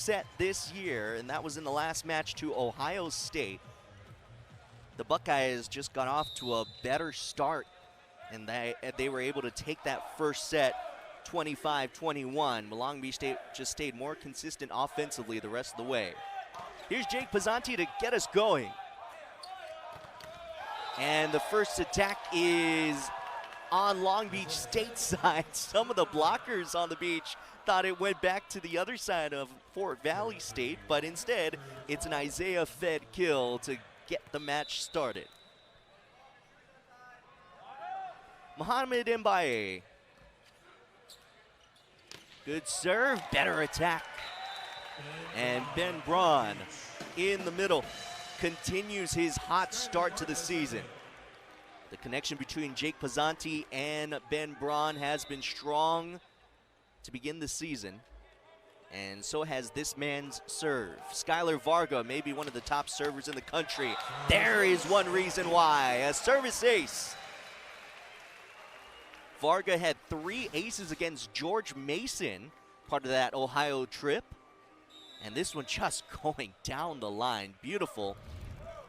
set this year, and that was in the last match to Ohio State. The Buckeyes just got off to a better start, and they were able to take that first set 25-21. Long Beach State just stayed more consistent offensively the rest of the way. Here's Jake Pizzanti to get us going. And the first attack is on Long Beach State side. Some of the blockers on the beach thought it went back to the other side of Fort Valley State, but instead it's an Isaiah Fed kill to get the match started. Mohamed Mbaye. Good serve, better attack. And Ben Braun in the middle continues his hot start to the season. The connection between Jake Pizzanti and Ben Braun has been strong to begin the season, and so has this man's serve. Skylar Varga, maybe one of the top servers in the country. There is one reason why, a service ace. Varga had 3 aces against George Mason, part of that Ohio trip. And this one just going down the line. Beautiful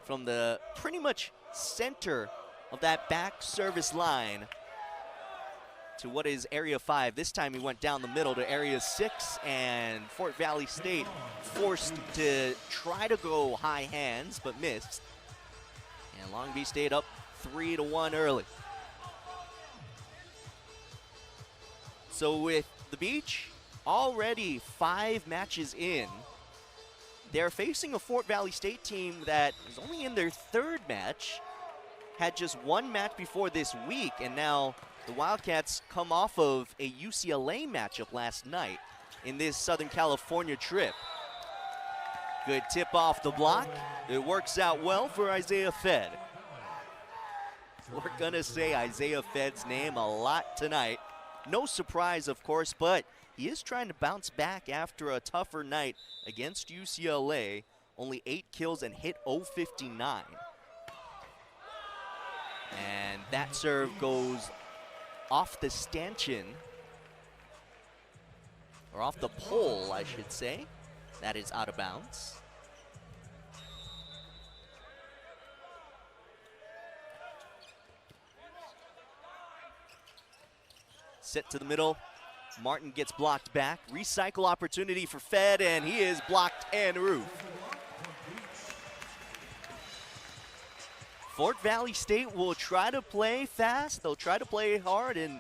from the pretty much center of that back service line to what is area 5. This time he went down the middle to area 6, and Fort Valley State forced to try to go high hands but missed. And Long Beach State up 3-1 early. So with the Beach already 5 matches in, they're facing a Fort Valley State team that is only in their 3rd match, had just 1 match before this week, and now the Wildcats come off of a UCLA matchup last night in this Southern California trip. Good tip off the block. It works out well for Isaiah Fed. We're gonna say Isaiah Fed's name a lot tonight. No surprise, of course, but he is trying to bounce back after a tougher night against UCLA. Only 8 kills and hit 059. And that serve goes off the stanchion, or off the pole, I should say. That is out of bounds. Set to the middle. Martin gets blocked back. Recycle opportunity for Fed, and he is blocked en route. Fort Valley State will try to play fast. They'll try to play hard and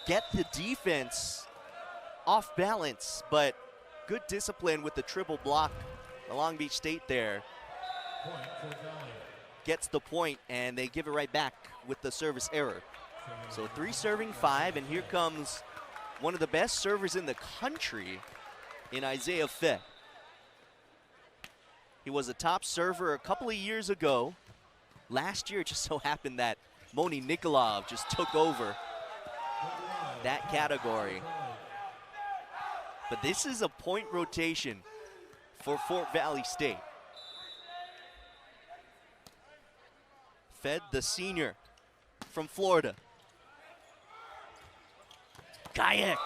get the defense off balance, but good discipline with the triple block. The Long Beach State there gets the point, and they give it right back with the service error. So 3 serving 5, and here comes one of the best servers in the country in Isaiah Fed. He was a top server a couple of years ago. Last year, it just so happened that Moni Nikolov just took over that category. But this is a point rotation for Fort Valley State. Fed, the senior from Florida. Gayek.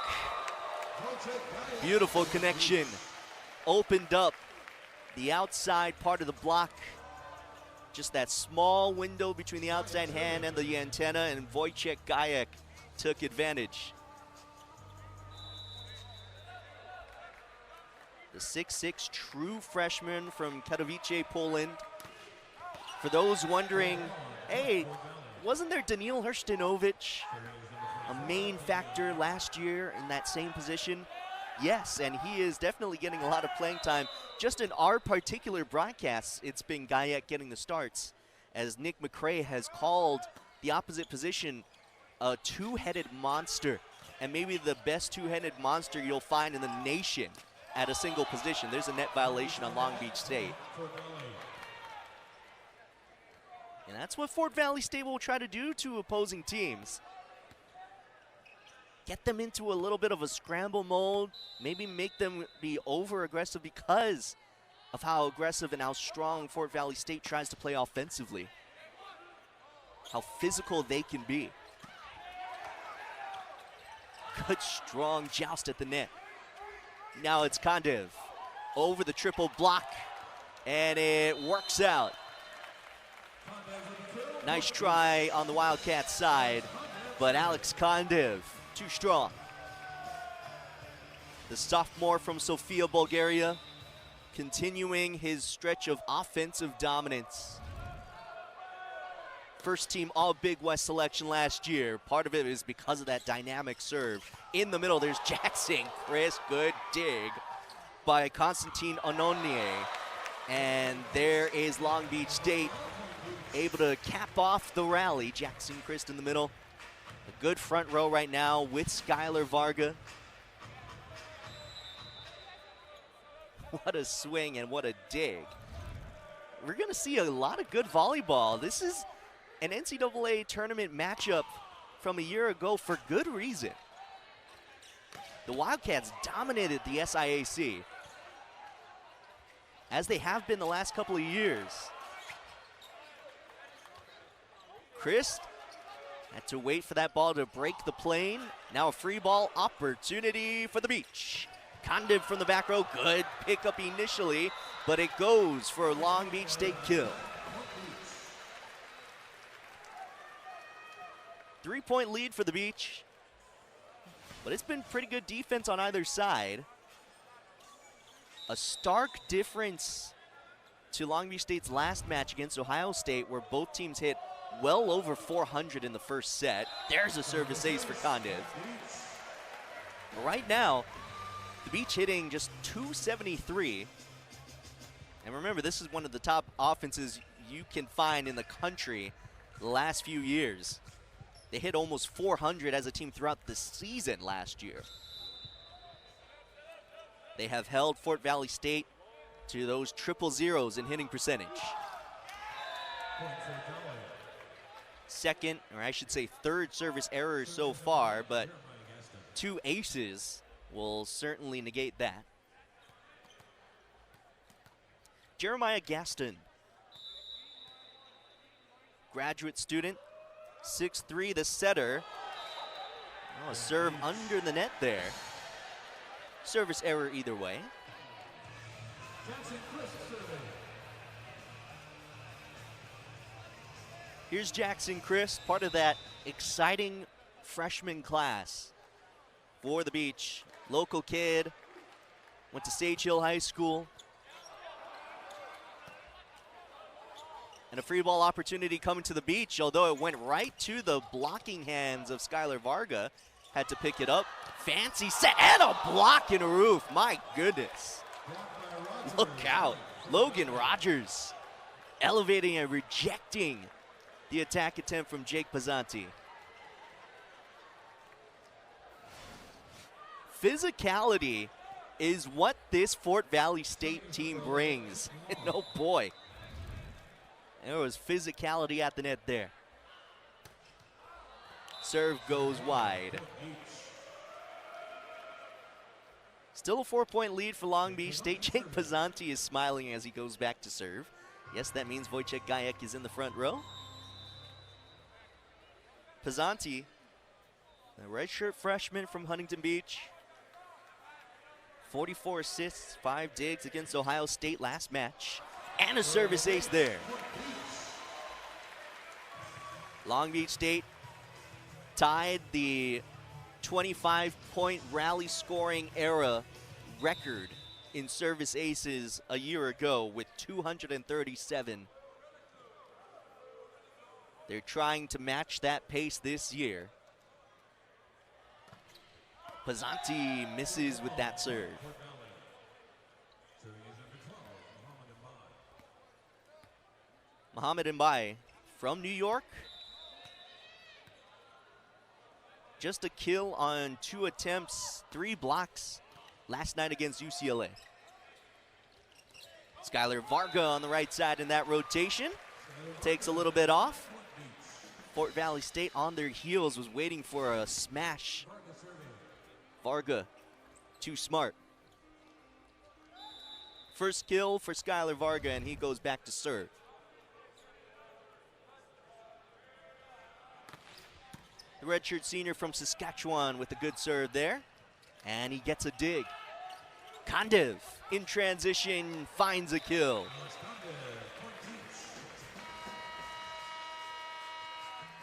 Beautiful connection. Opened up the outside part of the block. Just that small window between the outside hand and the antenna, and Wojciech Gajek took advantage. The 6'6" true freshman from Katowice, Poland. For those wondering, hey, wasn't there Daniil Hrstinovic, a main factor last year in that same position? Yes, and he is definitely getting a lot of playing time. Just in our particular broadcasts, it's been Gayek getting the starts, as Nick McCray has called the opposite position a 2-headed monster, and maybe the best 2-headed monster you'll find in the nation at a single position. There's a net violation on Long Beach State. And that's what Fort Valley State will try to do to opposing teams. Get them into a little bit of a scramble mode, maybe make them be over-aggressive because of how aggressive and how strong Fort Valley State tries to play offensively. How physical they can be. Good, strong joust at the net. Now it's Kandev over the triple block, and it works out. Nice try on the Wildcats side, but Alex Kandev, too strong. The sophomore from Sofia, Bulgaria, continuing his stretch of offensive dominance. First team all Big West selection last year. Part of it is because of that dynamic serve. In the middle, there's Jackson Chris. Good dig by Constantine Ononye. And there is Long Beach State able to cap off the rally. Jackson Christ in the middle. A good front row right now with Skylar Varga. What a swing and what a dig. We're going to see a lot of good volleyball. This is an NCAA tournament matchup from a year ago for good reason. The Wildcats dominated the SIAC, as they have been the last couple of years. Christ had to wait for that ball to break the plane. Now a free ball opportunity for the Beach. Kandev from the back row, good pickup initially, but it goes for a Long Beach State kill. 3-point lead for the Beach, but it's been pretty good defense on either side. A stark difference to Long Beach State's last match against Ohio State, where both teams hit well over 400 in the first set. There's a service ace for Kandev. Right now, the Beach hitting just 273. And remember, this is one of the top offenses you can find in the country the last few years. They hit almost 400 as a team throughout the season last year. They have held Fort Valley State to those triple zeros in hitting percentage. Second, or I should say third service error so far, but 2 aces will certainly negate that. Jeremiah Gaston, graduate student, 6'3", the setter. Oh, a serve under the net there. Service error either way. Here's Jackson Chris, part of that exciting freshman class for the Beach. Local kid, went to Sage Hill High School. And a free ball opportunity coming to the Beach, although it went right to the blocking hands of Skylar Varga. Had to pick it up. Fancy set and a block in a roof. My goodness. Look out. Logan Rogers elevating and rejecting the attack attempt from Jake Pizzanti. Physicality is what this Fort Valley State team brings. And oh boy. There was physicality at the net there. Serve goes wide. Still a 4-point lead for Long Beach State. Jake Pizzanti is smiling as he goes back to serve. Yes, that means Wojciech Gajek is in the front row. Pizzanti, the redshirt freshman from Huntington Beach. 44 assists, 5 digs against Ohio State last match. And a service ace there. Long Beach State tied the 25-point rally scoring era record in service aces a year ago with 237. They're trying to match that pace this year. Pizzanti misses with that serve. Mohamed Mbaye from New York. Just a kill on 2 attempts, 3 blocks last night against UCLA. Skylar Varga on the right side in that rotation. Takes a little bit off. Fort Valley State on their heels was waiting for a smash. Varga, too smart. First kill for Skylar Varga, and he goes back to serve. The redshirt senior from Saskatchewan with a good serve there. And he gets a dig. Kandev in transition finds a kill.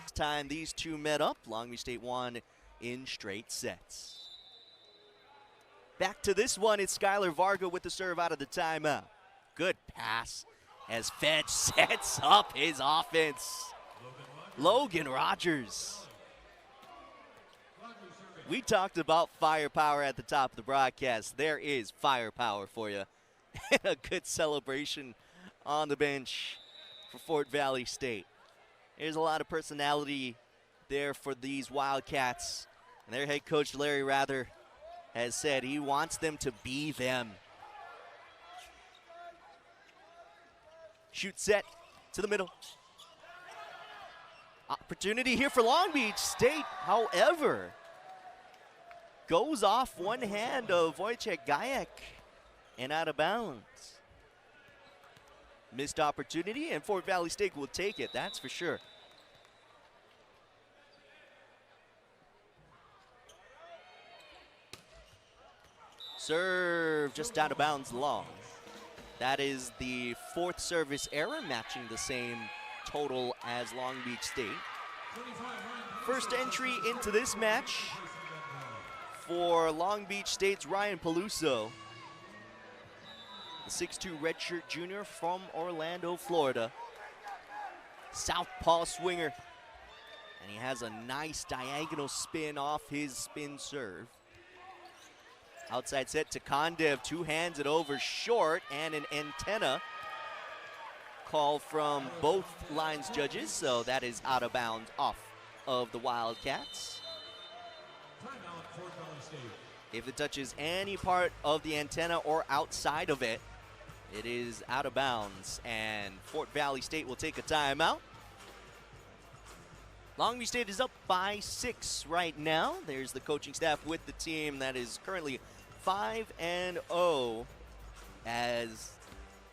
This time these two met up. Long Beach State won in straight sets. Back to this one, it's Skylar Varga with the serve out of the timeout. Good pass as Fetch sets up his offense. Logan Rogers. We talked about firepower at the top of the broadcast. There is firepower for you. And a good celebration on the bench for Fort Valley State. There's a lot of personality there for these Wildcats. And their head coach, Larry Rather, has said he wants them to be them. Shoot set to the middle. Opportunity here for Long Beach State, however, goes off one hand of Wojciech Gajek and out of bounds. Missed opportunity, and Fort Valley State will take it, that's for sure. Serve just out of bounds long. That is the fourth service error, matching the same total as Long Beach State. First entry into this match for Long Beach State's Ryan Peluso, the 6'2" redshirt junior from Orlando, Florida. Southpaw swinger, and he has a nice diagonal spin off his spin serve. Outside set to Kandev, two hands it over short, and an antenna call from both lines judges, so that is out of bounds off of the Wildcats. If it touches any part of the antenna or outside of it, it is out of bounds, and Fort Valley State will take a timeout. Long Beach State is up by 6 right now. There's the coaching staff with the team that is currently 5-0 as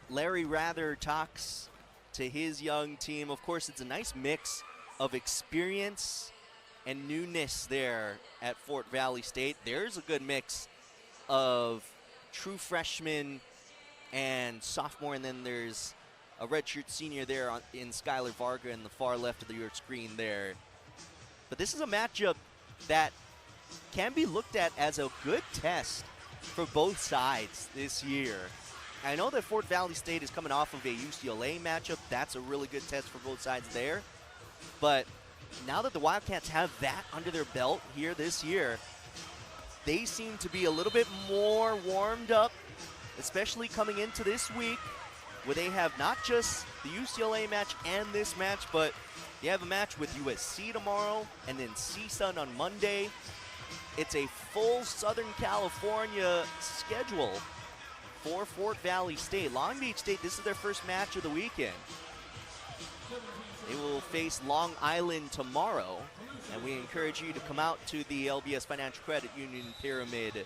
Larry Rather talks to his young team. Of course, it's a nice mix of experience and newness there at Fort Valley State. There's a good mix of true freshmen and sophomore, and then there's a redshirt senior there in Skylar Varga in the far left of your screen there. But this is a matchup that can be looked at as a good test for both sides this year. I know that Fort Valley State is coming off of a UCLA matchup. That's a really good test for both sides there. But now that the Wildcats have that under their belt here this year, they seem to be a little bit more warmed up, especially coming into this week, where they have not just the UCLA match and this match, but they have a match with USC tomorrow and then CSUN on Monday. It's a full Southern California schedule for Fort Valley State. Long Beach State, this is their first match of the weekend. They will face Long Island tomorrow, and we encourage you to come out to the LBS Financial Credit Union Pyramid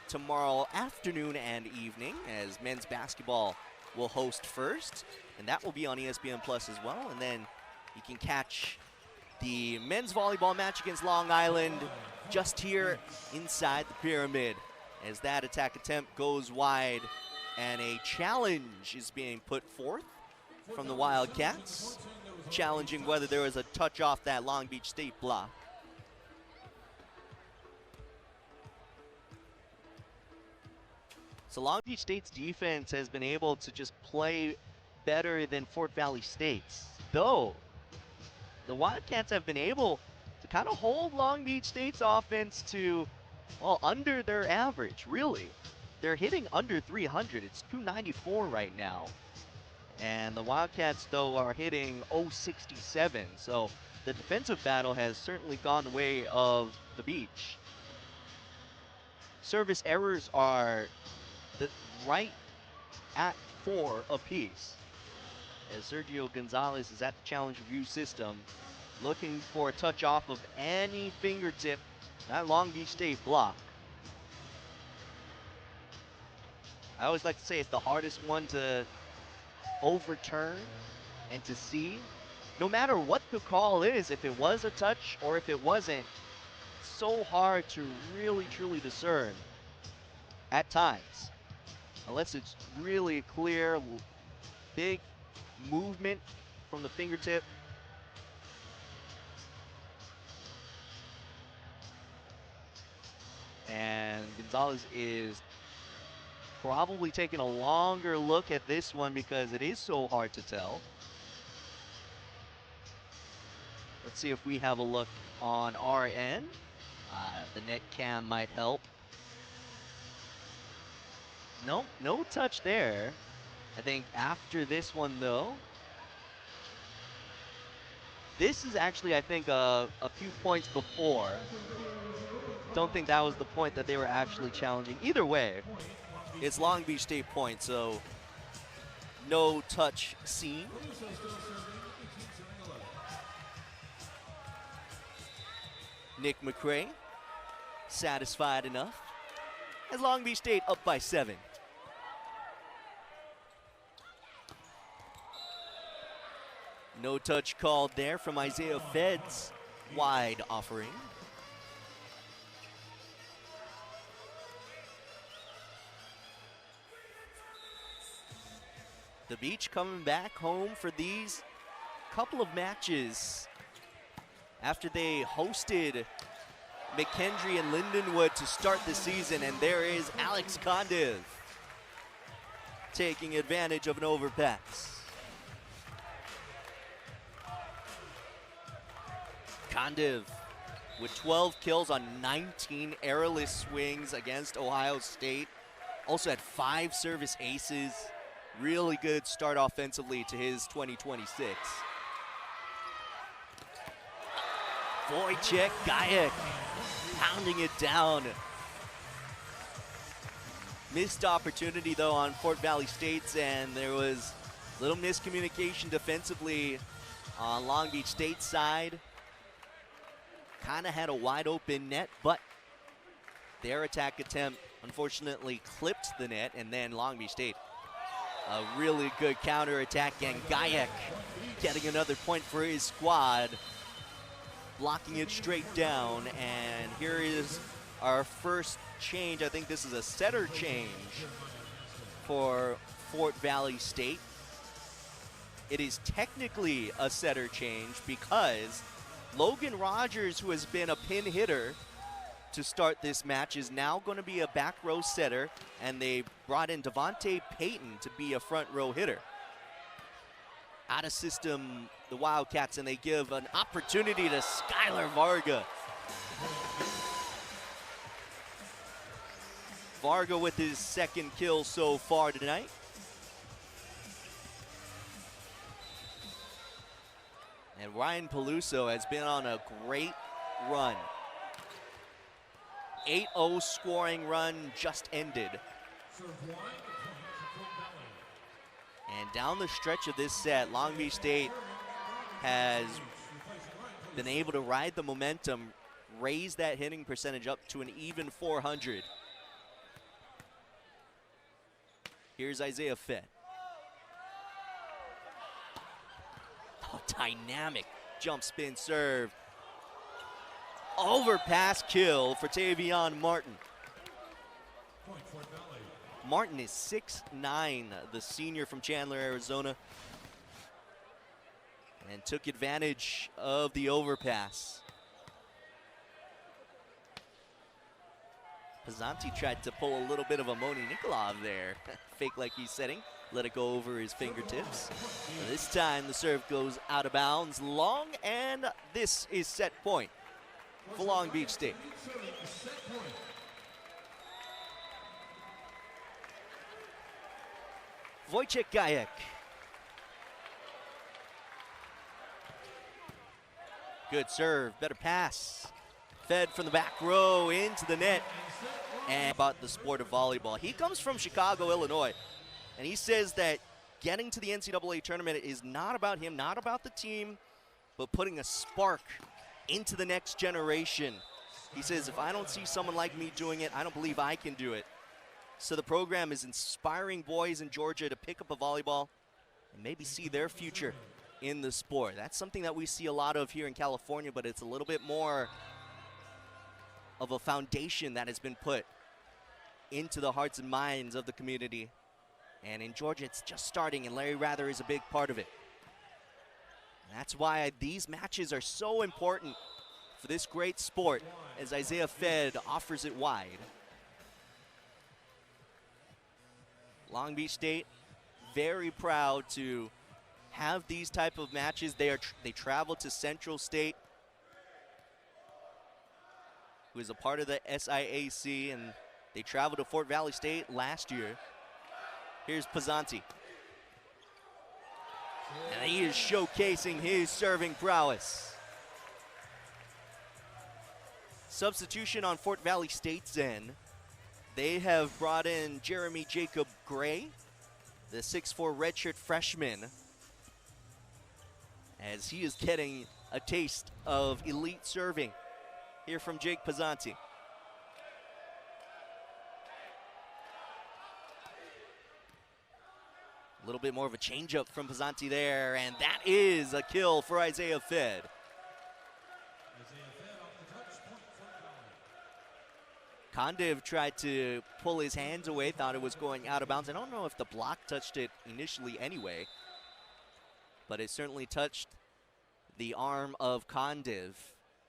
tomorrow afternoon and evening, as men's basketball will host first, and that will be on ESPN Plus as well. And then you can catch the men's volleyball match against Long Island just here inside the pyramid, as that attack attempt goes wide and a challenge is being put forth from the Wildcats, challenging whether there was a touch off that Long Beach State block. So Long Beach State's defense has been able to just play better than Fort Valley State's, though the Wildcats have been able to kind of hold Long Beach State's offense to, well, under their average, really. They're hitting under 300. It's 294 right now. And the Wildcats, though, are hitting 067. So the defensive battle has certainly gone the way of the Beach. Service errors are right at 4 apiece, as Sergio Gonzalez is at the challenge review system, looking for a touch off of any fingertip, that Long Beach State block. I always like to say it's the hardest one to overturn and to see. No matter what the call is, if it was a touch or if it wasn't, it's so hard to really truly discern. at times, unless it's really clear, big movement from the fingertip. And Gonzalez is probably taking a longer look at this one because it is so hard to tell. Let's see if we have a look on our end. The net cam might help. Nope, no touch there. I think after this one, though, this is actually, I think, a few points before. Don't think that was the point that they were actually challenging. Either way, it's Long Beach State point, so no touch seen. Nick McCray, satisfied enough, as Long Beach State up by 7. No touch called there from Isaiah Fed's wide offering. The Beach coming back home for these couple of matches after they hosted McKendree and Lindenwood to start the season, and there is Alex Condiv taking advantage of an overpass. Condiv with 12 kills on 19 errorless swings against Ohio State. Also had 5 service aces. Really good start offensively to his 2026. Wojciech Gajek pounding it down. Missed opportunity though on Fort Valley State's, and there was a little miscommunication defensively on Long Beach State's side. Kind of had a wide open net, but their attack attempt unfortunately clipped the net, and then Long Beach State a really good counter attack, and Gajek getting another point for his squad, blocking it straight down. And here is our first change. I think this is a setter change for Fort Valley State. It is technically a setter change because Logan Rogers, who has been a pin hitter to start this match, is now going to be a back row setter, and they brought in Devontae Payton to be a front row hitter. Out of system, the Wildcats, and they give an opportunity to Skylar Varga. Varga with his second kill so far tonight. And Ryan Peluso has been on a great run. 8-0 scoring run just ended. And down the stretch of this set, Long Beach State has been able to ride the momentum, raise that hitting percentage up to an even 400. Here's Isaiah Fett. Oh, dynamic jump spin serve. Overpass kill for Tavion Martin. Martin is 6'9", the senior from Chandler, Arizona, and took advantage of the overpass. Pizzanti tried to pull a little bit of a Moni Nikolov there. Fake like he's setting, let it go over his fingertips. This time the serve goes out of bounds long, and this is set point for Long Beach State. Wojciech Gajek. Good serve, better pass. Fed from the back row into the net. And about the sport of volleyball. He comes from Chicago, Illinois, and he says that getting to the NCAA tournament is not about him, not about the team, but putting a spark into the next generation. He says, if I don't see someone like me doing it, I don't believe I can do it. So the program is inspiring boys in Georgia to pick up a volleyball and maybe see their future in the sport. That's something that we see a lot of here in California, but it's a little bit more of a foundation that has been put into the hearts and minds of the community. And in Georgia, it's just starting, and Larry Rather is a big part of it. And that's why these matches are so important for this great sport, as Isaiah Fed offers it wide. Long Beach State, very proud to have these type of matches. They travel to Central State, who is a part of the SIAC, and they traveled to Fort Valley State last year. Here's Pizzanti. And he is showcasing his serving prowess. Substitution on Fort Valley State's end. They have brought in Jeremy Jacob Gray, the 6'4" redshirt freshman, as he is getting a taste of elite serving. Here from Jake Pizzanti. A little bit more of a changeup from Pizzanti there, and that is a kill for Isaiah Fed. Kondiv tried to pull his hands away, thought it was going out of bounds. I don't know if the block touched it initially anyway, but it certainly touched the arm of Kondiv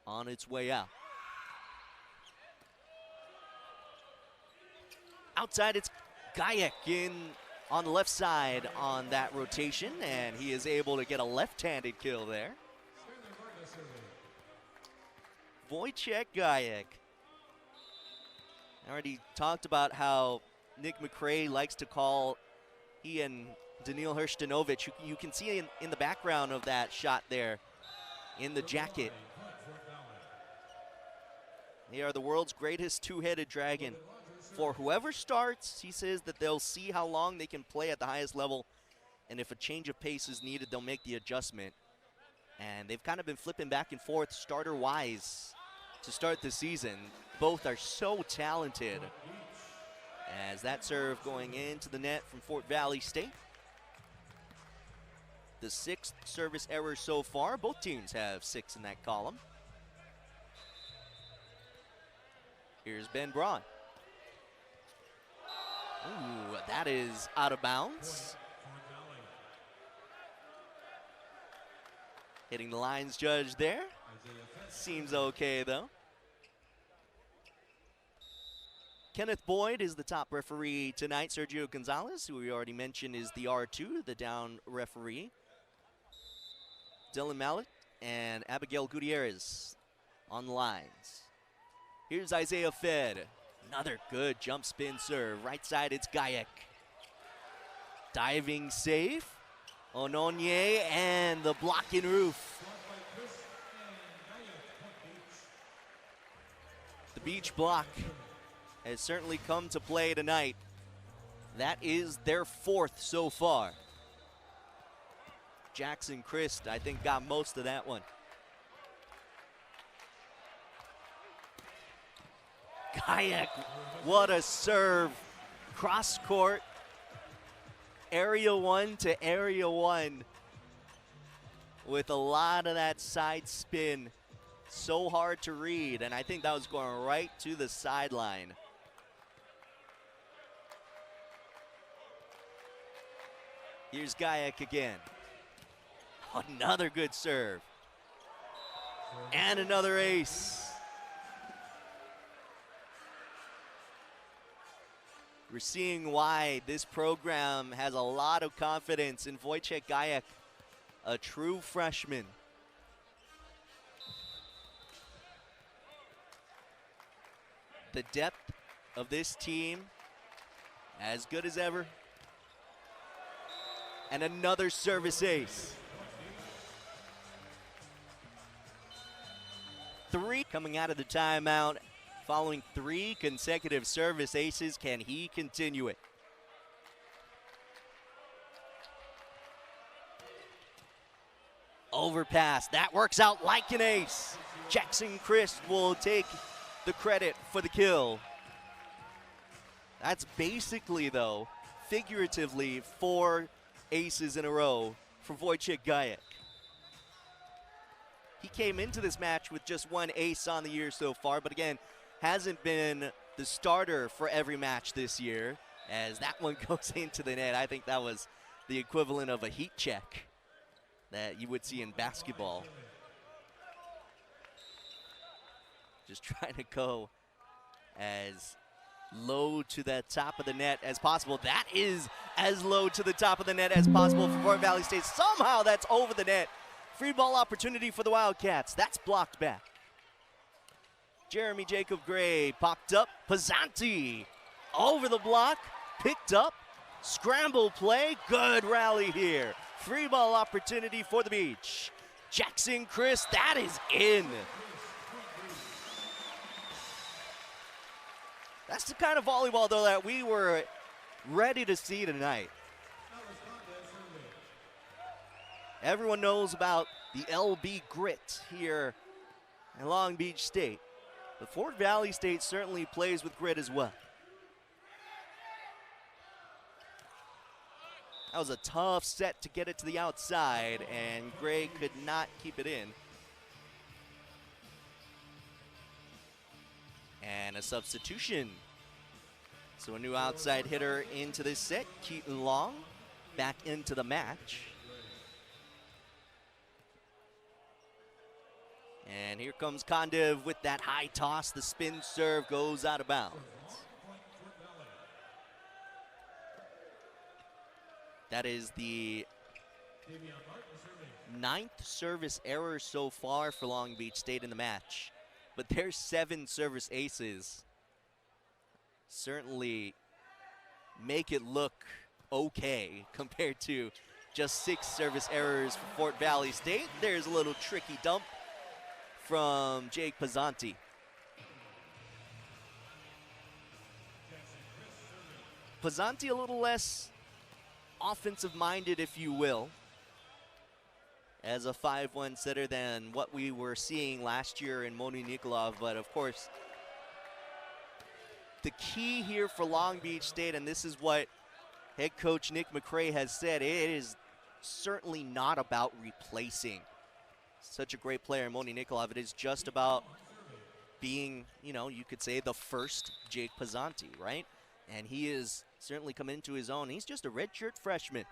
on its way out. Outside, it's Gajek in on the left side on that rotation, and he is able to get a left-handed kill there. Wojciech Gajek. I already talked about how Nick McCray likes to call he and Daniil Hrstanovic. You can see in the background of that shot there in the jacket. They are the world's greatest two-headed dragon. For whoever starts, he says that they'll see how long they can play at the highest level, and if a change of pace is needed, they'll make the adjustment. And they've kind of been flipping back and forth starter-wise to start the season. Both are so talented. As that serve going into the net from Fort Valley State. The 6th service error so far. Both teams have 6 in that column. Here's Ben Braun. Ooh, that is out of bounds. Hitting the lines judge there. Seems okay, though. Kenneth Boyd is the top referee tonight. Sergio Gonzalez, who we already mentioned, is the R2, the down referee. Dylan Mallet and Abigail Gutierrez on the lines. Here's Isaiah Fed. Another good jump spin serve. Right side, it's Gajek. Diving safe. Ononye and the blocking roof. The beach block has certainly come to play tonight. That is their 4th so far. Jackson Christ, I think, got most of that one. Gajek, what a serve. Cross court, area 1 to area 1 with a lot of that side spin. So hard to read, and I think that was going right to the sideline. Here's Gajek again. Another good serve. And another ace. We're seeing why this program has a lot of confidence in Wojciech Gajek, a true freshman. The depth of this team, as good as ever. And another service ace. 3 coming out of the timeout. Following 3 consecutive service aces, can he continue it? Overpass, that works out like an ace. Jackson Christ will take the credit for the kill. That's basically, though, figuratively, 4 aces in a row for Wojciech Gajek. He came into this match with just 1 ace on the year so far, but again, hasn't been the starter for every match this year, as that one goes into the net. I think that was the equivalent of a heat check that you would see in basketball. Just trying to go as low to the top of the net as possible. That is as low to the top of the net as possible for Fort Valley State. Somehow that's over the net. Free ball opportunity for the Wildcats. That's blocked back. Jeremy Jacob Gray popped up. Pizzanti over the block, picked up, scramble play. Good rally here. Free ball opportunity for the Beach. Jackson Chris, that is in. That's the kind of volleyball, though, that we were ready to see tonight. Everyone knows about the LB grit here in Long Beach State. But Fort Valley State certainly plays with grit as well. That was a tough set to get it to the outside, and Gray could not keep it in. And a substitution. So a new outside hitter into this set. Keaton Long back into the match. And here comes Kondev with that high toss. The spin serve goes out of bounds. That is the 9th service error so far for Long Beach State in the match. But their 7 service aces certainly make it look okay compared to just 6 service errors for Fort Valley State. There's a little tricky dump from Jake Pizzanti. Pizzanti a little less offensive-minded, if you will, as a 5-1 setter than what we were seeing last year in Moni Nikolov. But of course, the key here for Long Beach State, and this is what head coach Nick McCray has said, it is certainly not about replacing such a great player, Moni Nikolov. It is just about being, you know, you could say the first Jake Pizzanti, right? And he is certainly come into his own. He's just a redshirt freshman.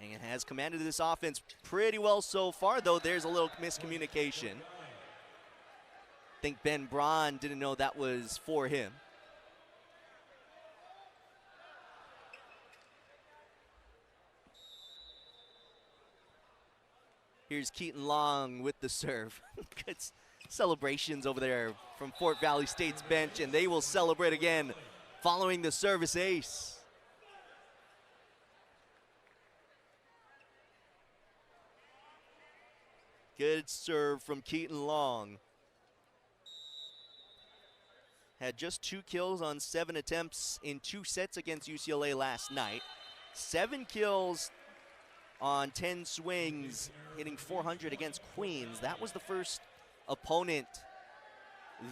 And has commanded this offense pretty well so far, though there's a little miscommunication. I think Ben Braun didn't know that was for him. Here's Keaton Long with the serve. Good celebrations over there from Fort Valley State's bench, and they will celebrate again following the service ace. Good serve from Keaton Long. Had just 2 kills on 7 attempts in 2 sets against UCLA last night. 7 kills on 10 swings, hitting 400 against Queens. That was the first opponent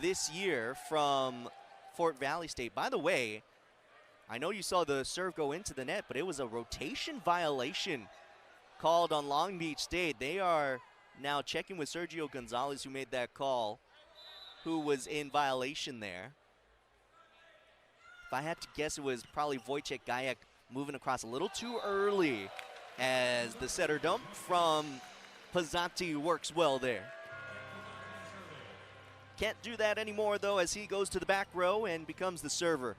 this year from Fort Valley State. By the way, I know you saw the serve go into the net, but it was a rotation violation called on Long Beach State. They are now checking with Sergio Gonzalez, who made that call, who was in violation there. If I had to guess, it was probably Wojciech Gajek moving across a little too early, as the setter dump from Pizzanti works well there. Can't do that anymore, though, as he goes to the back row and becomes the server.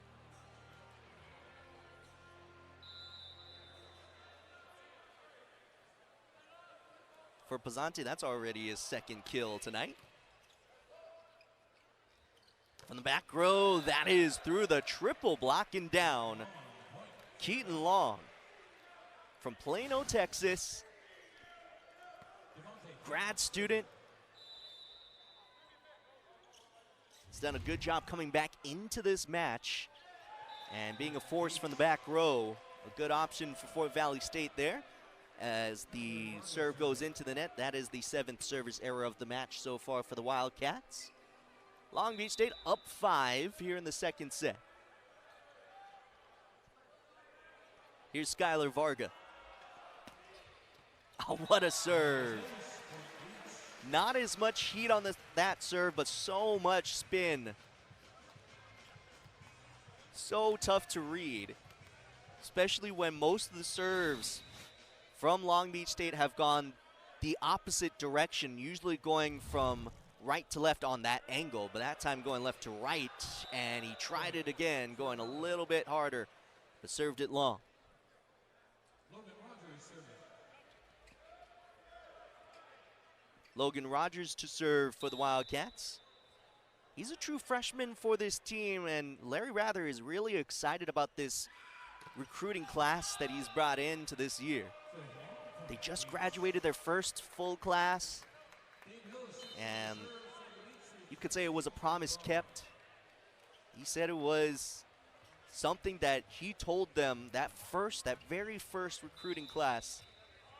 For Pizzanti, that's already his 2nd kill tonight. From the back row, that is through the triple blocking down. Keaton Long from Plano, Texas. Grad student. He's done a good job coming back into this match and being a force from the back row. A good option for Fort Valley State there. As the serve goes into the net, that is the 7th service error of the match so far for the Wildcats. Long Beach State up 5 here in the 2nd set. Here's Skylar Varga. Oh, what a serve. Not as much heat on that serve, but so much spin So tough to read, especially when most of the serves from Long Beach State have gone the opposite direction, usually going from right to left on that angle, but that time going left to right, and he tried it again, going a little bit harder, but served it long. Logan Rogers to serve for the Wildcats. He's a true freshman for this team, and Larry Rather is really excited about this recruiting class that he's brought into this year. They just graduated their first full class, and you could say it was a promise kept. He said it was something that he told them that very first recruiting class,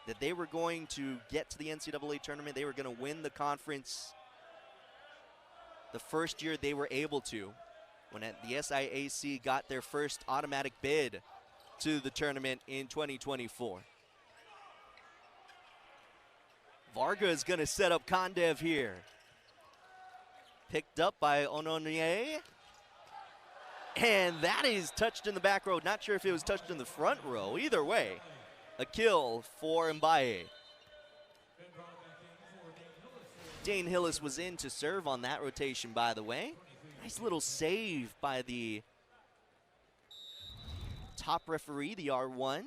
that they were going to get to the NCAA tournament. They were going to win the conference the first year they were able to, when the SIAC got their first automatic bid to the tournament in 2024. Varga is going to set up Kondev here. Picked up by Ononye. And that is touched in the back row. Not sure if it was touched in the front row. Either way, a kill for Mbaye. Dane Hillis was in to serve on that rotation, by the way. Nice little save by the top referee, the R1.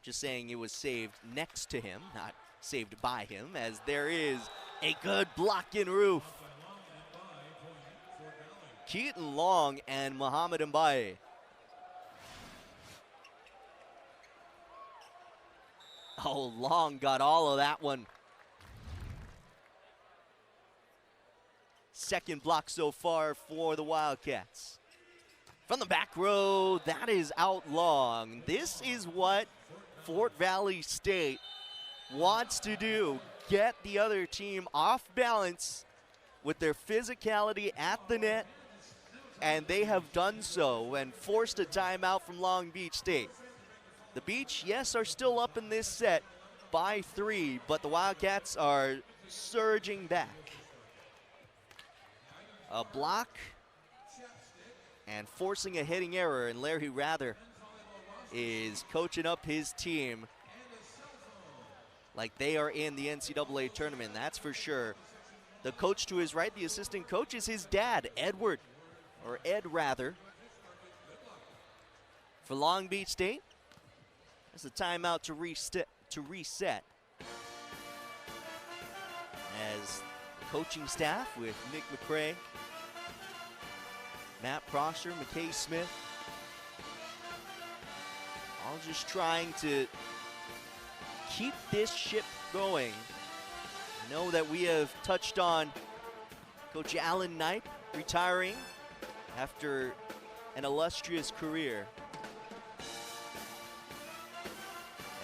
Just saying it was saved next to him, not saved by him, as there is a good block in roof. Keaton Long and Muhammad Mbaye. Oh, Long got all of that one. Second block so far for the Wildcats. From the back row, that is out Long. This is what Fort Valley State wants to do. Get the other team off balance with their physicality at the net, and they have done so and forced a timeout from Long Beach State. The Beach, yes, are still up in this set by 3, but the Wildcats are surging back. A block and forcing a hitting error, and Larry Rather is coaching up his team like they are in the NCAA tournament, that's for sure. The coach to his right, the assistant coach, is his dad, Ed Rather. For Long Beach State, it's a timeout to reset. As the coaching staff with Nick McCray, Matt Prosser, McKay Smith, all just trying to keep this ship going. I know that we have touched on Coach Alan Knipe retiring after an illustrious career.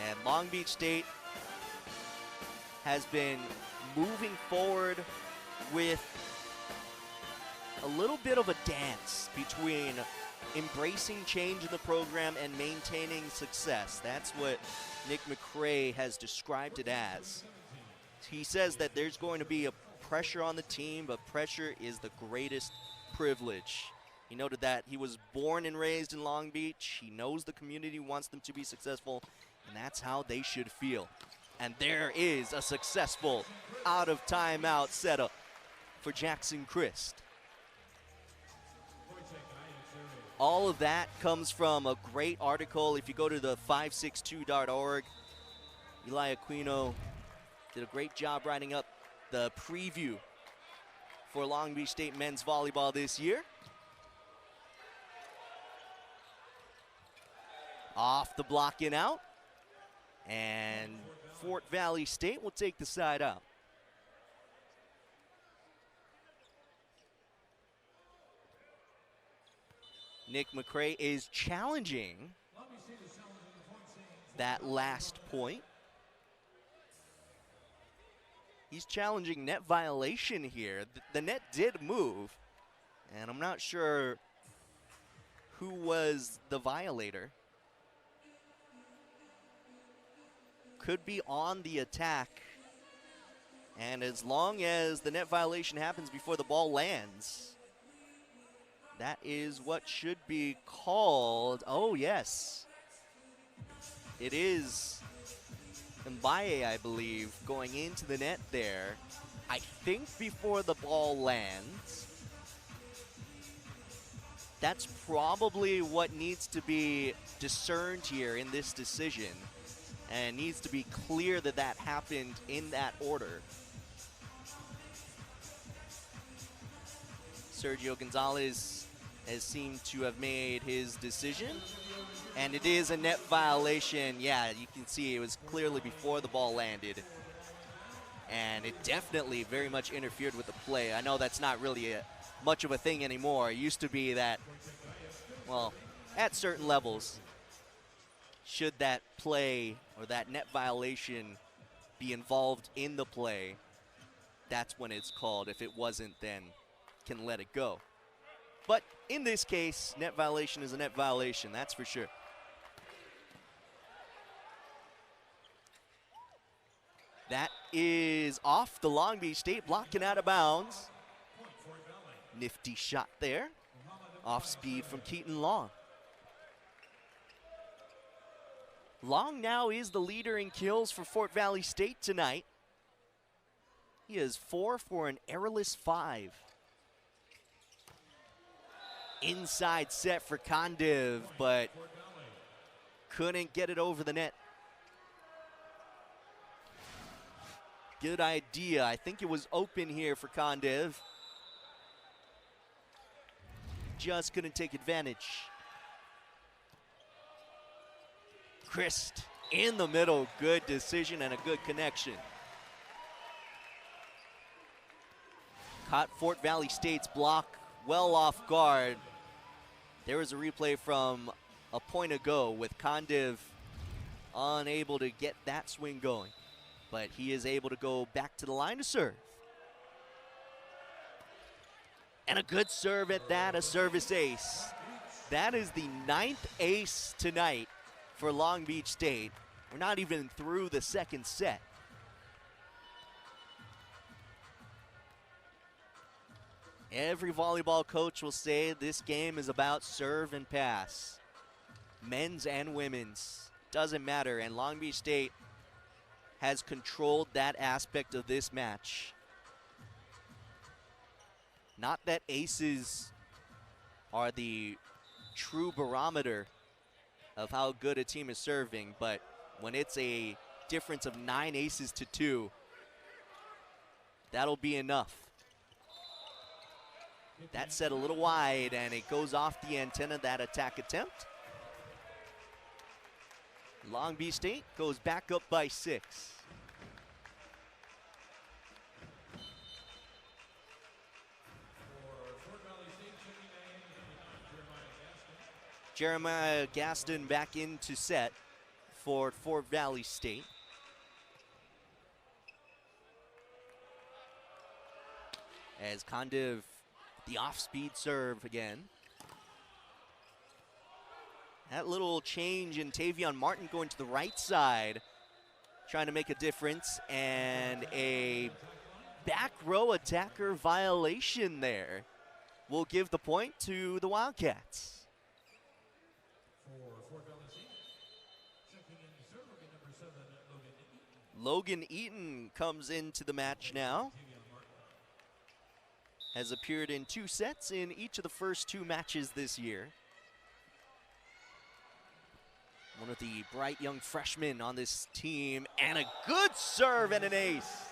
And Long Beach State has been moving forward with a little bit of a dance between embracing change in the program and maintaining success. That's what Nick McCray has described it as. He says that there's going to be a pressure on the team, but pressure is the greatest privilege. He noted that he was born and raised in Long Beach. He knows the community wants them to be successful, and that's how they should feel. And there is a successful out-of-timeout setup for Jackson Christ. All of that comes from a great article. If you go to the 562.org, Eli Aquino did a great job writing up the preview for Long Beach State men's volleyball this year. Off the block and out. And Fort Valley State will take the side out. Nick McCray is challenging that last point. He's challenging net violation here. The net did move, and I'm not sure who was the violator. Could be on the attack. And as long as the net violation happens before the ball lands, That is what should be called. Oh, yes. It is Mbaye, I believe, going into the net there. I think before the ball lands. That's probably what needs to be discerned here in this decision. And it needs to be clear that that happened in that order. Sergio Gonzalez has seemed to have made his decision. And it is a net violation. Yeah, you can see it was clearly before the ball landed. And it definitely very much interfered with the play. I know that's not really much of a thing anymore. It used to be that, well, at certain levels, should that play or that net violation be involved in the play, that's when it's called. If it wasn't, then can let it go. But in this case, net violation is a net violation, that's for sure. That is off the Long Beach State, blocking out of bounds. Nifty shot there. Off speed from Keaton Long. Long now is the leader in kills for Fort Valley State tonight. He is 4 for an errorless 5. Inside set for Kondiv, but couldn't get it over the net. Good idea. I think it was open here for Kondiv. Just couldn't take advantage. Christ in the middle. Good decision and a good connection. Caught Fort Valley State's block well off guard. There was a replay from a point ago with Kondiv unable to get that swing going. But he is able to go back to the line to serve. And a good serve at that, a service ace. That is the 9th ace tonight for Long Beach State. We're not even through the second set. Every volleyball coach will say this game is about serve and pass. Men's and women's, doesn't matter. And Long Beach State has controlled that aspect of this match. Not that aces are the true barometer of how good a team is serving, but when it's a difference of 9 aces to 2, that'll be enough. That set a little wide, and it goes off the antenna, that attack attempt. Long Beach State goes back up by 6. Jeremiah Gaston back into set for Fort Valley State. As Kondiv, the off-speed serve again. That little change in Tavion Martin going to the right side, trying to make a difference, and a back row attacker violation there will give the point to the Wildcats. Logan Eaton comes into the match now. Has appeared in 2 sets in each of the first 2 matches this year. One of the bright young freshmen on this team, and a good serve and an ace.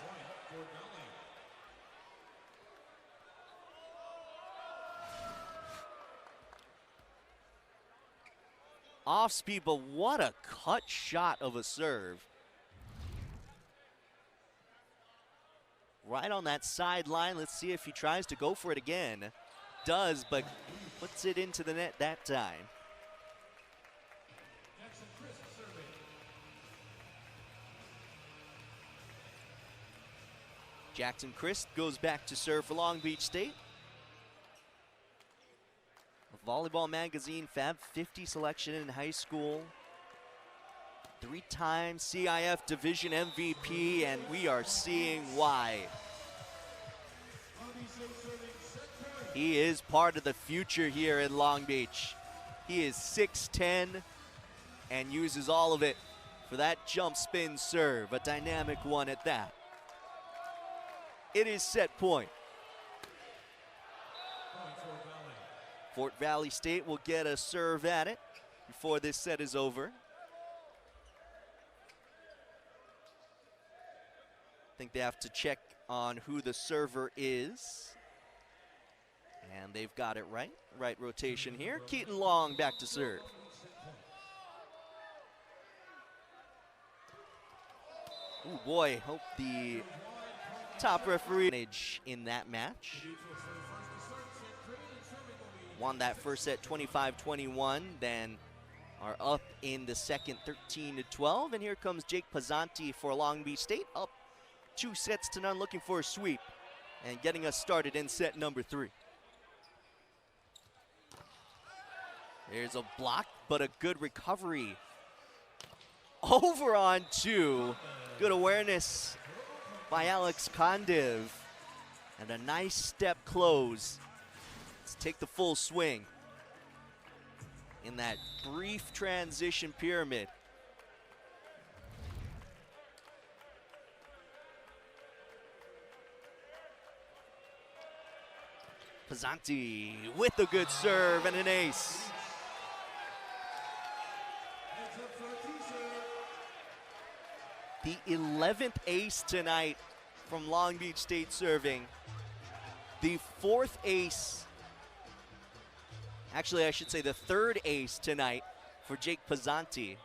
Off speed, but what a cut shot of a serve. Right on that sideline. Let's see if he tries to go for it again. Does, but puts it into the net that time. Jackson Christ goes back to serve for Long Beach State. A Volleyball Magazine Fab 50 selection in high school. 3-time CIF Division MVP, and we are seeing why. He is part of the future here in Long Beach. He is 6'10" and uses all of it for that jump spin serve, a dynamic one at that. It is set point. Fort Valley State will get a serve at it before this set is over. I think they have to check on who the server is. And they've got it right. Right rotation here. Keaton Long back to serve. Oh boy, hope the top referee in that match. Won that first set 25-21, then are up in the second 13-12. And here comes Jake Pizzanti for Long Beach State, up 2-0, looking for a sweep and getting us started in set number 3. There's a block, but a good recovery. Over on 2. Good awareness by Alex Kondiv. And a nice step close. Let's take the full swing in that brief transition pyramid. Pizzanti with a good serve and an ace. The 11th ace tonight from Long Beach State serving. The 4th ace, actually I should say the 3rd ace tonight for Jake Pizzanti.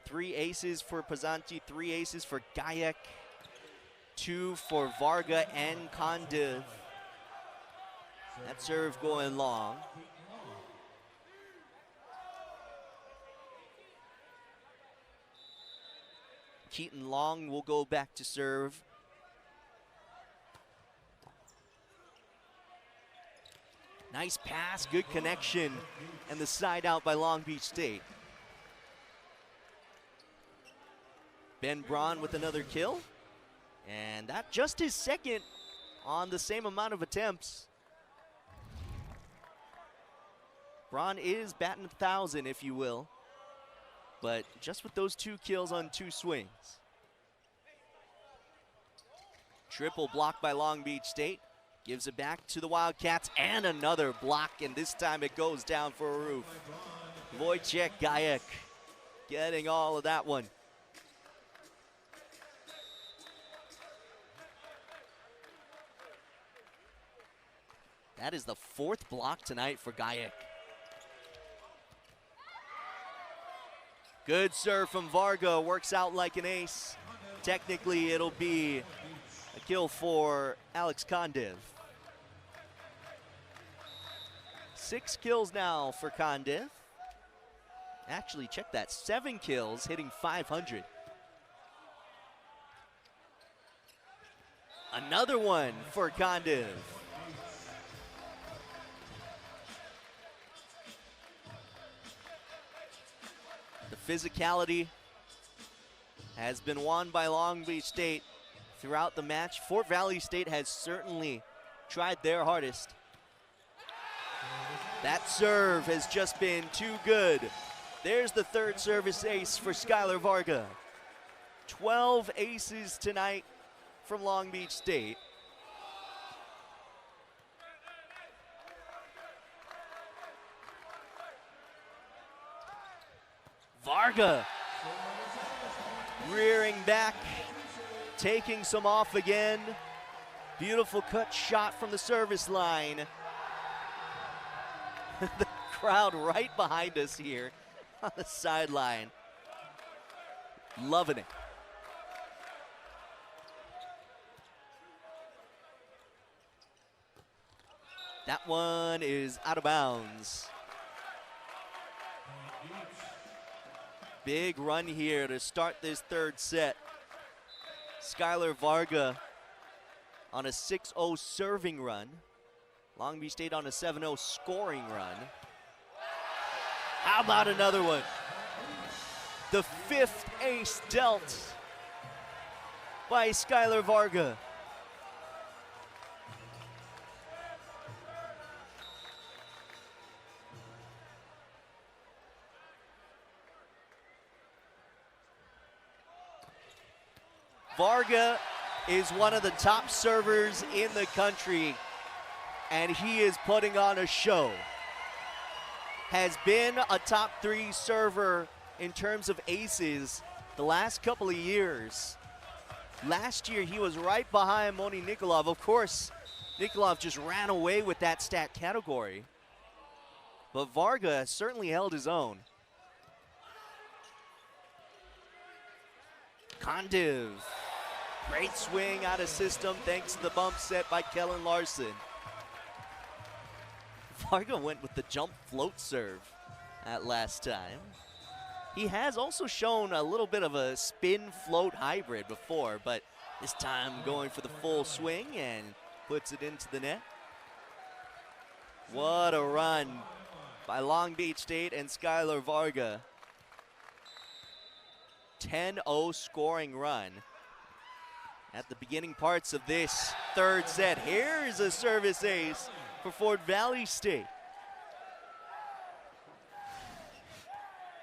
3 aces for Pizzanti, 3 aces for Gajek, 2 for Varga and Kondiv. That serve going long. Keaton Long will go back to serve. Nice pass, good connection, and the side out by Long Beach State. Ben Braun with another kill, and that just his second on the same amount of attempts. Braun is batting 1,000, if you will, but just with those 2 kills on 2 swings. Triple block by Long Beach State. Gives it back to the Wildcats, and another block, and this time it goes down for a roof. Wojciech Gajek getting all of that one. That is the 4th block tonight for Gajek. Good serve from Varga, works out like an ace. Technically, it'll be a kill for Alex Kondiv. 6 kills now for Kondiv. Actually, check that, 7 kills, hitting 500. Another one for Kondiv. The physicality has been won by Long Beach State throughout the match. Fort Valley State has certainly tried their hardest. That serve has just been too good. There's the 3rd service ace for Skylar Varga. 12 aces tonight from Long Beach State. Varga rearing back, taking some off again. Beautiful cut shot from the service line. The crowd right behind us here on the sideline. Loving it. That one is out of bounds. Big run here to start this 3rd set. Skylar Varga on a 6-0 serving run. Long Beach State on a 7-0 scoring run. How about another one? The 5th ace dealt by Skylar Varga. Varga is one of the top servers in the country, and he is putting on a show. Has been a top 3 server in terms of aces the last couple of years. Last year, he was right behind Moni Nikolov. Of course, Nikolov just ran away with that stat category. But Varga has certainly held his own. Kondiv. Great swing out of system thanks to the bump set by Kellen Larson. Varga went with the jump float serve at last time. He has also shown a little bit of a spin float hybrid before, but this time going for the full swing and puts it into the net. What a run by Long Beach State and Skylar Varga. 10-0 scoring run at the beginning parts of this third set. Here's a service ace for Fort Valley State.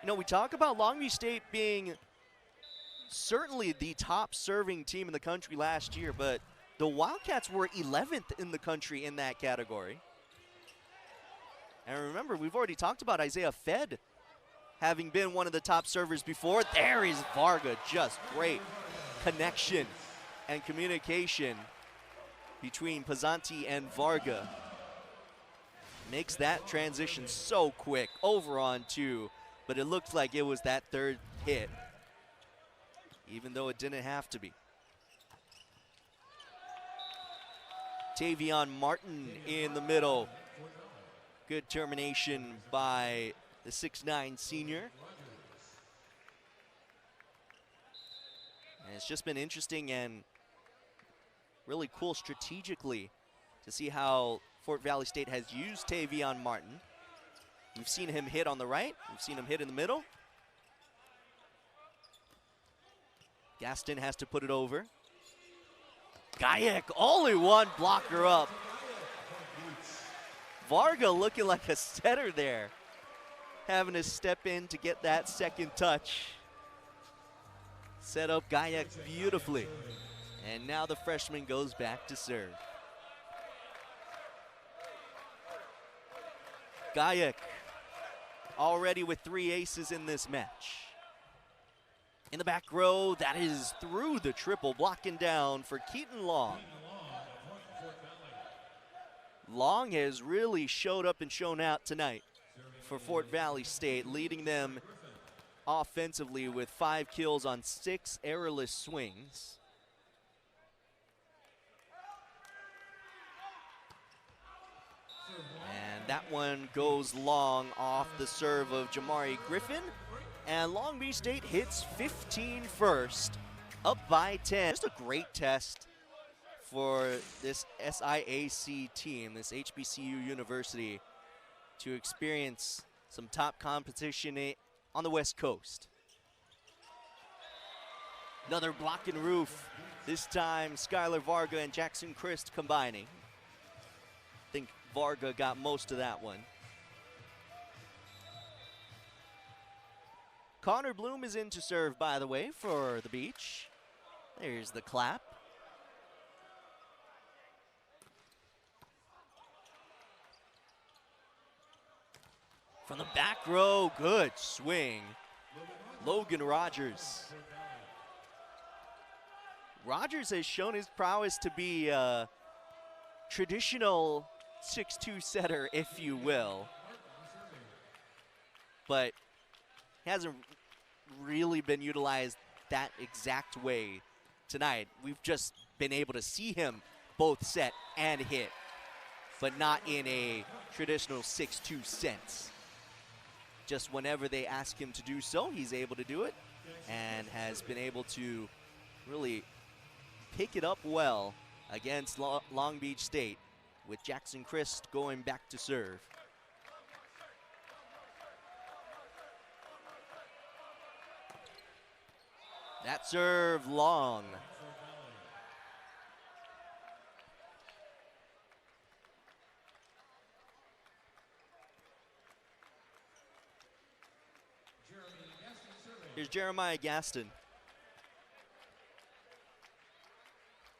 You know, we talk about Long Beach State being certainly the top serving team in the country last year, but the Wildcats were 11th in the country in that category. And remember, we've already talked about Isaiah Fed having been one of the top servers before. There is Varga, just great connection and communication between Pizzanti and Varga. Makes that transition so quick, over on 2, but it looked like it was that third hit, even though it didn't have to be. Tavion Martin in the middle. Good termination by the 6'9" senior. And it's just been interesting and really cool strategically to see how Fort Valley State has used Tavion Martin. We've seen him hit on the right. We've seen him hit in the middle. Gaston has to put it over. Gayek, only one blocker up. Varga looking like a setter there. Having to step in to get that second touch. Set up Gayek beautifully. And now the freshman goes back to serve. Gayek already with 3 aces in this match. In the back row, that is through the triple, blocking down for Keaton Long. Long has really showed up and shown out tonight for Fort Valley State, leading them offensively with 5 kills on 6 errorless swings. And that one goes long off the serve of Jamari Griffin. And Long Beach State hits 15 first, up by 10. Just a great test for this SIAC team, this HBCU university, to experience some top competition on the West Coast. Another block and roof. This time, Skylar Varga and Jackson Christ combining. I think Varga got most of that one. Connor Bloom is in to serve, by the way, for the Beach. There's the clap. From the back row, good swing. Logan Rogers. Rogers has shown his prowess to be a traditional 6'2" setter, if you will. But hasn't really been utilized that exact way tonight. We've just been able to see him both set and hit, but not in a traditional 6'2" sense. Just whenever they ask him to do so, he's able to do it and has been able to really pick it up well against Long Beach State, with Jackson Christ going back to serve. That serve long. Here's Jeremiah Gaston.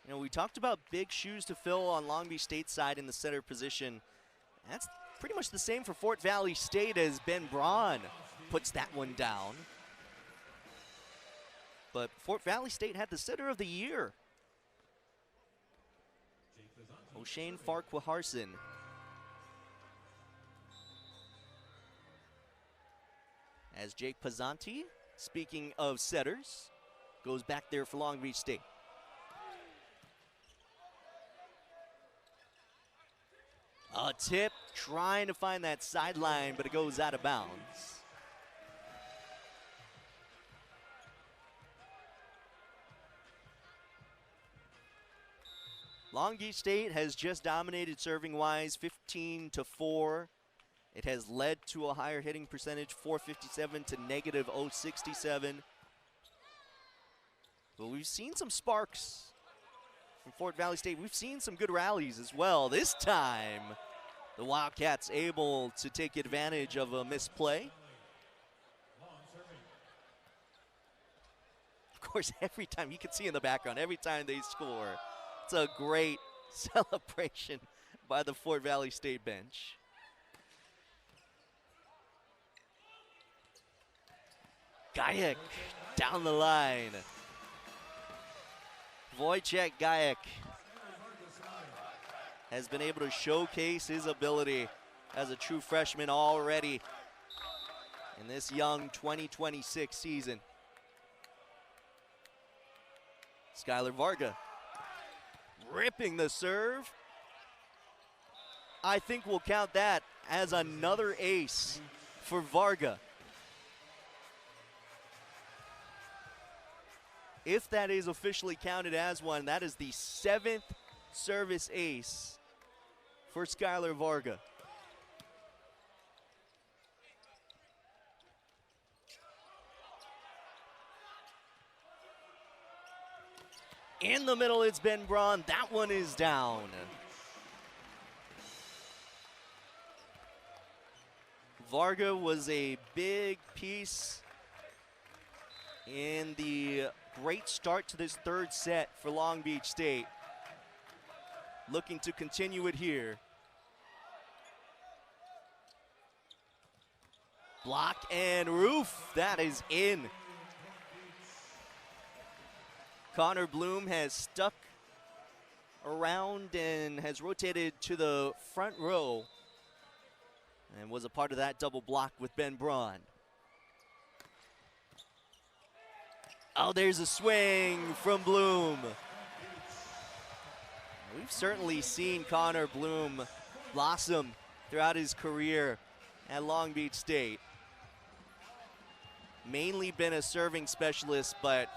You know, we talked about big shoes to fill on Long Beach State's side in the center position. That's pretty much the same for Fort Valley State as Ben Braun puts that one down. But Fort Valley State had the setter of the year. O'Shane Farquharson. As Jake Pizzanti, speaking of setters, goes back there for Long Beach State. A tip, trying to find that sideline, but it goes out of bounds. Long Beach State has just dominated serving-wise, 15-4. It has led to a higher hitting percentage, 457 to negative 067. But we've seen some sparks from Fort Valley State. We've seen some good rallies as well. This time, the Wildcats able to take advantage of a misplay. Of course, every time, you can see in the background, every time they score, it's a great celebration by the Fort Valley State bench. Gajek down the line. Wojciech Gajek has been able to showcase his ability as a true freshman already in this young 2026 season. Skylar Varga ripping the serve. I think we'll count that as another ace for Varga. If that is officially counted as one, that is the 7th service ace for Skylar Varga. In the middle, it's Ben Braun. That one is down. Varga was a big piece in the great start to this third set for Long Beach State. Looking to continue it here. Block and roof, that is in. Connor Bloom has stuck around and has rotated to the front row and was a part of that double block with Ben Braun. Oh, there's a swing from Bloom. We've certainly seen Connor Bloom blossom throughout his career at Long Beach State. Mainly been a serving specialist, but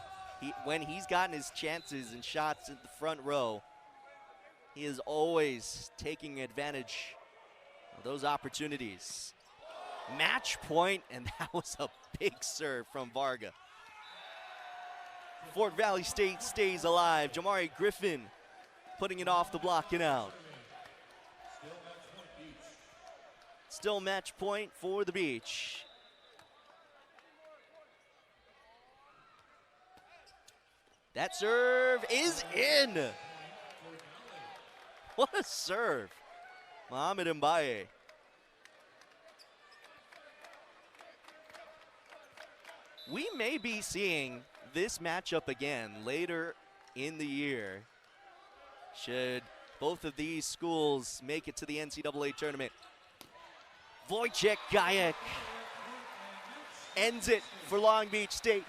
when he's gotten his chances and shots at the front row, he is always taking advantage of those opportunities. Match point, and that was a big serve from Varga. Fort Valley State stays alive. Jamari Griffin putting it off the block and out. Still match point for the Beach. That serve is in. What a serve. Mohamed Mbaye. We may be seeing this matchup again later in the year, should both of these schools make it to the NCAA tournament. Wojciech Gajek ends it for Long Beach State.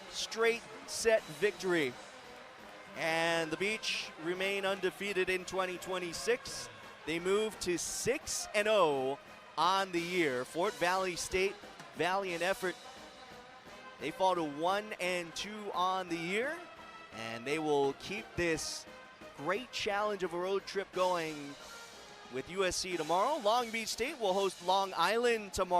Straight set victory. And the Beach remain undefeated in 2026. They move to 6-0 on the year. Fort Valley State, valiant effort. They fall to 1-2 on the year, and they will keep this great challenge of a road trip going with USC tomorrow. Long Beach State will host Long Island tomorrow.